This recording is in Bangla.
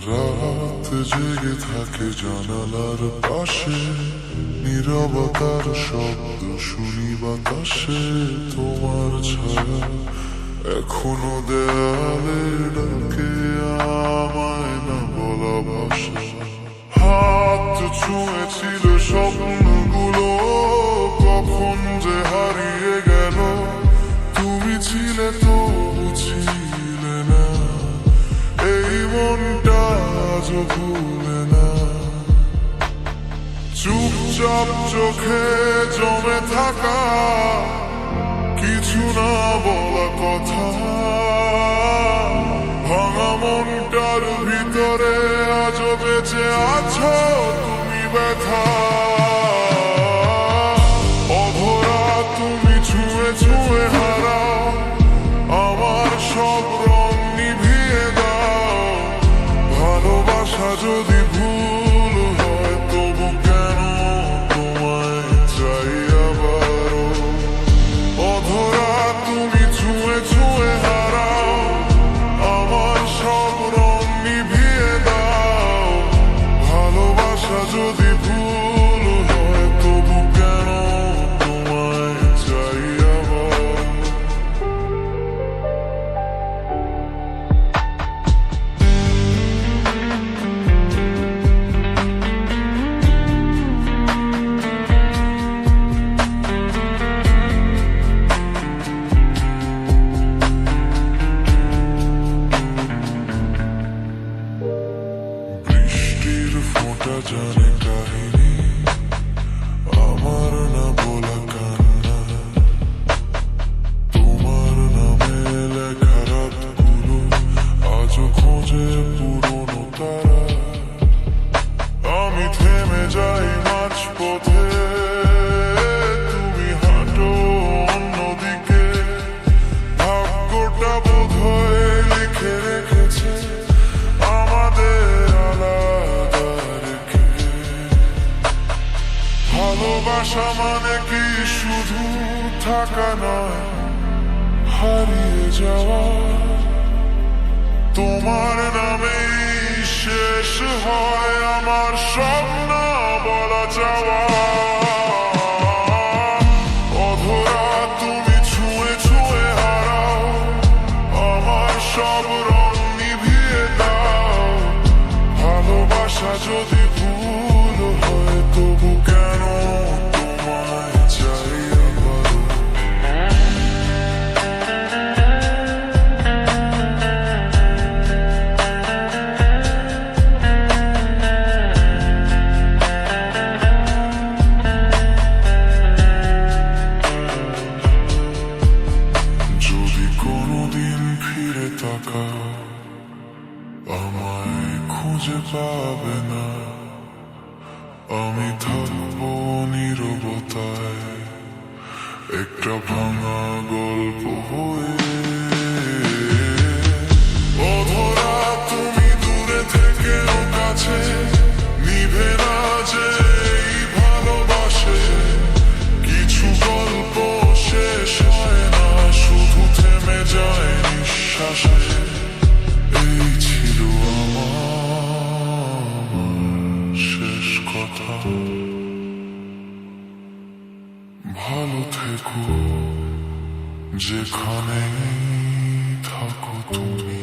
রাত জেগে থাকে জানালার পাশে, নীরবতার শব্দ শুনি বাতাসে। তোমার ছায়া এখনো দেয়ালে ডাকে আমায় না বলা ভাষা। হাত ছুঁয়েছিল স্বপ্নগুলো, কখন যে হারিয়ে গেল। তুমি ছিলে তো ছিলে না, এই মনটা আজও ভুলে না। চুপচাপ চোখে জমে থাকা কিছু না বলা কথা, ভাঙা মনটার ভিতরে আজও বেঁচে আছো তুমি ব্যথা। অধরা তুমি ছুঁয়ে ছুঁয়ে হারাও আমার সব রং নিভিয়ে দাও। ভালোবাসা যদি ভুল হয় তবু কেন তোমায় চাই আবারও। অধরা তুমি ছুঁয়ে ছুঁয়ে হারাও আমার সব রং নিভিয়ে দাও। ভালোবাসা যদি ভুল হয় তবু কেন তোমায় চাই আবার। বৃষ্টির ফোঁটা জানে কাহিনী আমার না বলা কান্না। তোমার নামে লেখা রাতগুলো আজও খোঁজে পুরনো তারা। আমি থেমে যাই মাঝপথে, তুমি হাঁটো অন্যদিকে। ভাগ্যটা বোধহয় লিখে রেখেছে আমাদের আলাদা রেখে। ভালোবাসা মানে কি শুধু থাকা নয়, হারিয়ে যাওয়া। তোমার নামেই শেষ হয় আমার স্বপ্ন বলা যাওয়া। অধরা তুমি ছুঁয়ে ছুঁয়ে হারাও আমার সব রং নিভিয়ে দাও। ভালোবাসা যদি ভুল হয় তবু কেন তোমায় চাই আবার। যদি কোনোদিন ফিরে তাকাও আমায় খুঁজে পাবে না। আমি থাকবো নীরবতায় একটা ভাঙা গল্প হয়ে। অধরা তুমি দূরে থেকেও কাছে, নিভে না যে এই ভালোবাসে। কিছু গল্প শেষ হয় না, শুধু থেমে যায় নিঃশ্বাসে। এই ছিল আমার শেষ কথা। ভালো থেকো যেখানেই থাকো তুমি।